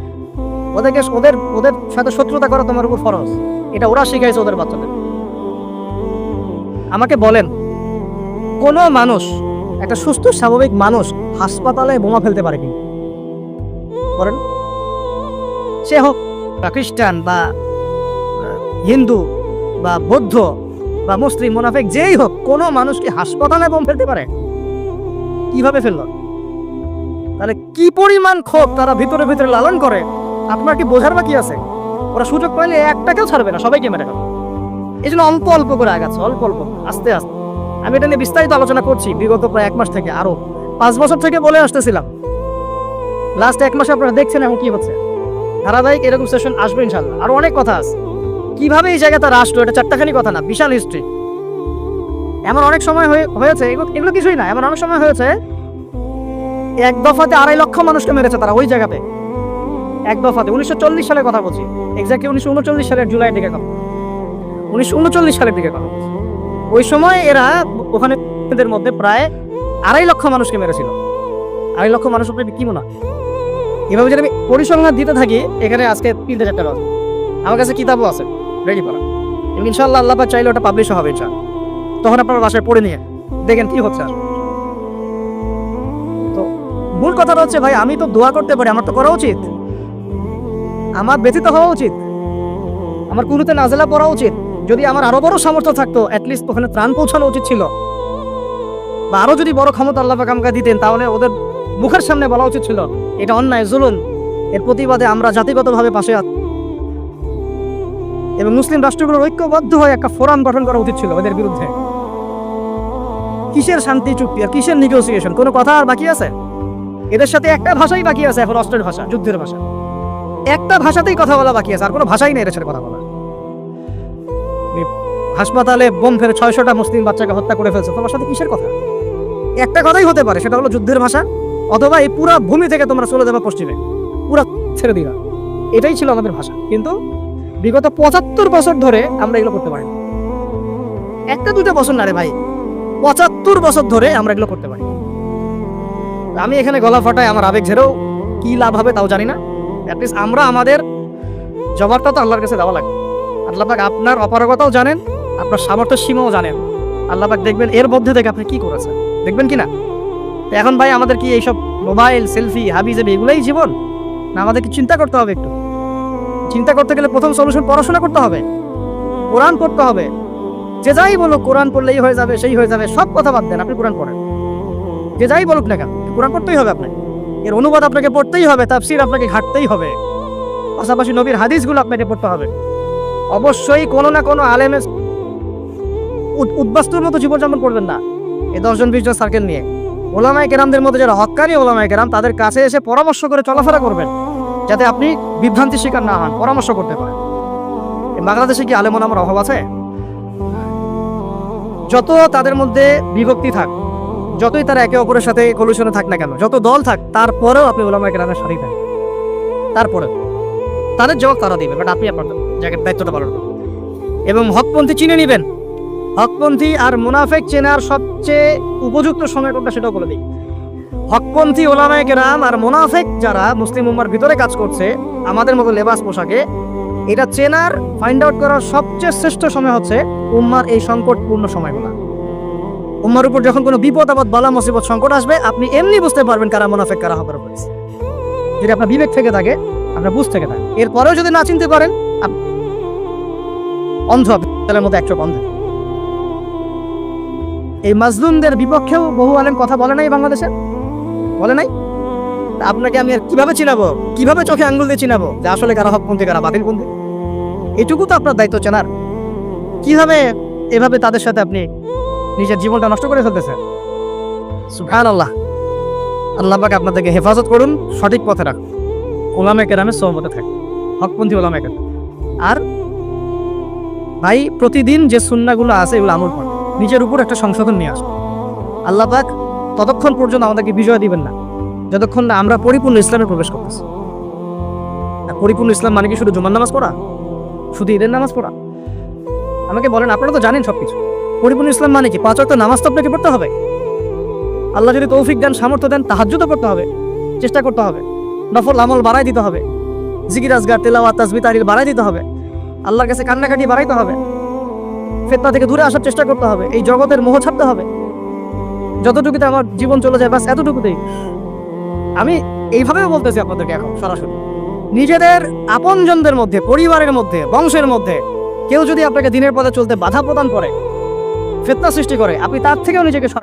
ওদের সাথে শত্রুতা করা তোমার উপর ফরজ। এটা ওরা শিখাইছে ওদের বাচ্চাদের। আমাকে বলেন কোনো মানুষ, একটা সুস্থ স্বাভাবিক মানুষ হাসপাতালে বোমা ফেলতে পারে কি বলেন? সে হোক বা খ্রিস্টান বা হিন্দু বা বৌদ্ধ বা মুসলিম, মুনাফিক, যেই হোক, কোনো মানুষ কি হাসপাতালে বোম ফেলতে পারে? কিভাবে ফেললো? তাহলে কি পরিমাণ ক্ষোভ তারা ভিতরে ভিতরে লালন করে, আপনার কি বোঝার বাকি আছে? ওরা সুযোগ পাইলে একটাকেও ছাড়বে না, সবাইকে মেরে ফেলবে। এই জন্য অল্প অল্প করে আগাচ্ছে, অল্প অল্প, আস্তে আস্তে। আমি এটা নিয়ে বিস্তারিত আলোচনা করছি বিগত প্রায় 1 মাস থেকে, আরো 5 বছর থেকে বলে আসতেছিলাম। লাস্ট 1 মাসে আপনারা দেখছেন এখন কি হচ্ছে। ধারাবাহিক এরকম সেশন আসবে ইনশাল্লাহ। আরো অনেক কথা আছে, কিভাবে এই জায়গাটা রাষ্ট্র, এটা চারটাখানি কথা না, বিশাল হিস্ট্রি। এমন অনেক সময় হয়েছে, এগুলো কিছুই না, এমন অনেক সময় হয়েছে এক দফাতে 2.5 লক্ষ মানুষকে মেরেছে তারা ওই জায়গাতে, এক দফাতে। 1940 সালের কথা বলছি, এক্স্যাক্টলি 1939 সালের জুলাইয়ের দিকে কথা, 1939 সালের দিকে কথা। ওই সময় এরা ওখানে এদের মধ্যে প্রায় 2.5 লক্ষ মানুষকে মেরেছিল। 2.5 লক্ষ মানুষ উপরে কি মনে হয়? এভাবে যদি আমি পরিসংখ্যান দিতে থাকি, এখানে আজকে 3-4টা বাজে। আমার কাছে কিতাবও আছে রেডি করা, এবং ইনশাআল্লাহ আল্লাহ পাক চাইলে ওটা পাবলিশ হবে ইনশাআল্লাহ। তখন আপনারা বাসায় পড়ে নিয়ে দেখেন কি হচ্ছে। তো মূল কথাটা হচ্ছে, ভাই আমি তো দোয়া করতে পারি, আমার তো করা উচিত, আমার ব্যথিত হওয়া উচিত, আমার কুনুতে নাজেলা পড়া উচিত। যদি আমার আরো বড় সামর্থ্য থাকতো, অ্যাটলিস্ট ওখানে ত্রাণ পৌঁছানো উচিত ছিল, বা আরো যদি বড় ক্ষমতা আল্লাহ পাক আমাকে দিতেন, তাহলে ওদের মুখের সামনে বলা উচিত ছিল এটা অন্যায়, জুলুম, এর প্রতিবাদে আমরা জাতিগতভাবে পাশে আছি। এবং মুসলিম রাষ্ট্রগুলোর ঐক্যবদ্ধ হয়ে একটা ফোরাম গঠন করা উচিত ছিল ওদের বিরুদ্ধে। কিসের শান্তি চুক্তি আর কিসের নেগোসিয়েশন? কোনো কথা আর বাকি আছে? এদের সাথে একটা ভাষাই বাকি আছে এখন, অস্ত্রের ভাষা, যুদ্ধের ভাষা। একটা ভাষাতেই কথা বলা বাকি আছে, আর কোনো ভাষাই নেই এদের সাথে কথা বলা। হাসপাতালে বোম ফেলে 600টা মুসলিম বাচ্চাকে হত্যা করে ফেলছে, তোমার সাথে কিসের কথা? একটা কথাই হতে পারে, সেটা হলো যুদ্ধের ভাষা, অথবা এই পুরা ভূমি থেকে তোমরা চলে যাবে পশ্চিমে, পুরা ছেড়ে দিবা। এটাই ছিল আমাদের ভাষা। কিন্তু বিগত 75 বছর ধরে আমরা এগুলো করতে পারি। 1-2 বছর না রে ভাই, 75 বছর ধরে আমরা এগুলো করতে পারি। আমি এখানে গলা ফাটাই, আমার আবেগ ঝেড়েও কি লাভ হবে তাও জানি না। অ্যাটলিস্ট আমরা আমাদের জবাবটা তো আল্লাহর কাছে দেওয়া লাগবে। আল্লাহ পাক আপনার অপারগতাও জানেন, আপনার সামর্থ্যের সীমাও জানেন। আল্লাহ পাক দেখবেন এর মধ্যে থেকে আপনি কি করেছেন, দেখবেন কি না? এখন ভাই আমাদের কি এইসব মোবাইল, সেলফি, হাবিজাবি এগুলোই জীবন? না, আমাদের কি চিন্তা করতে হবে? একটু চিন্তা করতে গেলে প্রথম সলিউশন পড়াশোনা করতে হবে, কোরআন পড়তে হবে। যে যাই বলুক কোরআন পড়লেই হয়ে যাবে, সেই হয়ে যাবে, সব কথা বাদ দেন, আপনি কোরআন পড়েন। যে যাই বলুক না কেন, কোরআন পড়তেই হবে আপনাকে, এর অনুবাদ আপনাকে পড়তেই হবে, তাফসীর আপনাকে ঘাটতেই হবে, পাশাপাশি নবীর হাদিসগুলো আপনাকে পড়তে হবে। অবশ্যই কোনো না কোনো আলেমের উদ্বাস্তুর মতো জীবনযাপন করবেন না। এই 10-20 জন সার্কেল নিয়ে ওলামায়ে কেরামদের মধ্যে যারা হক্কানি ওলামায়ে কেরাম, তাদের কাছে এসে পরামর্শ করে চলাফেরা করবেন, যাতে আপনি বিভ্রান্তির শিকার না হন, পরামর্শ করতে পারেন। বাংলাদেশে কি আলেম ওলামার অভাব আছে? যত তাদের মধ্যে বিভক্তি থাক, যতই তারা একে অপরের সাথে কলুশনে থাক না কেন, যত দল থাক, তারপরেও আপনি ওলামায়ে কেরামের সাথেই থাকেন। তারপরে তাদের জবাব তারা দিবেন, বাট আপনি আপনার জায়গার দায়িত্বটা পালন করবেন। এবং হকপন্থী চিনে নেবেন। হকপন্থী আর মুনাফিক চেনার সবচেয়ে উপযুক্ত সময় কোনটা সেটাও বলে দিই। হকপন্থী ওলামায়ে কেরাম আর মুনাফিক যারা মুসলিম উম্মার ভিতরে কাজ করছে আমাদের মতো লেবাস পোশাকে, এটা চেনার, ফাইন্ড আউট করার সবচেয়ে শ্রেষ্ঠ সময় হচ্ছে উম্মার এই সংকটপূর্ণ সময়গুলো। উম্মার উপর যখন কোনো বিপদ আপদ, বালা মুসিবত, সংকট আসবে, আপনি এমনি বুঝতে পারবেন কারা মুনাফিক কারা হকের উপর। যদি আপনার বিবেক থেকে থাকে, আপনার বুঝ থেকে থাকে, এরপরেও যদি না চিনতে পারেন, অন্ধ আপনার মতো 100 অন্ধ। এই মাজলুমদের বিপক্ষেও বহু আলেম কথা বলে নাই, বাংলাদেশে বলে নাই। আপনাকে আমি আর কিভাবে চিনাবো, কিভাবে চোখে আঙ্গুল দিয়ে চিনাবো যে আসলে কারা হকপন্থী কারা বাতিলপন্থী? এটুকু তো আপনার দায়িত্ব চেনার। কিভাবে এভাবে তাদের সাথে আপনি নিজের জীবনটা নষ্ট করে ফেলতেছেন? সুবহানাল্লাহ। আল্লাহ পাক আপনাদেরকে হেফাজত করুন, সঠিক পথে রাখুন, ওলামায়ে কেরামের সোহবতে থাকুন, হকপন্থী ওলামায়ে কেরাম। আর ভাই প্রতিদিন যে সুন্নাহগুলো আছে এগুলো আমল করুন, নিজের উপর একটা সংশোধন নিয়ে আসুন। আল্লাহ পাক ততক্ষণ পর্যন্ত আমাদেরকে বিজয় দিবেন না যতক্ষণ না আমরা পরিপূর্ণ ইসলামে প্রবেশ করতেছি। পরিপূর্ণ ইসলাম মানে কি শুধু জুমার নামাজ পড়া, শুধু ঈদের নামাজ পড়া? আমাকে বলেন, আপনারা তো জানেন সবকিছু। পরিপূর্ণ ইসলাম মানে কি? 5 ওয়াক্ত নামাজ তো আপনাকে পড়তে হবে। আল্লাহ যদি তৌফিক দেন, সামর্থ্য দেন, তাহাজ্জুদও পড়তে হবে, চেষ্টা করতে হবে, নফল আমল বাড়াই দিতে হবে, জিকির আজগার, তেলাওয়াত, তাসবিহ, তাহলিল বাড়াই দিতে হবে, আল্লাহর কাছে কান্নাকাটি বাড়াইতে হবে, ফিতনা থেকে দূরে আসার চেষ্টা করতে হবে, এই জগতের মোহ ছাড়তে হবে। যতটুকুতে আমার জীবন চলে যায় বাস এতটুকুতেই। আমি এইভাবেও বলতেছি আপনাদেরকে এখন সরাসরি, নিজেদের আপনজনদের মধ্যে, পরিবারের মধ্যে, বংশের মধ্যে কেউ যদি আপনাকে দিনের পথে চলতে বাধা প্রদান করে, ফিতনা সৃষ্টি করে, আপনি তার থেকেও নিজেকে সরান।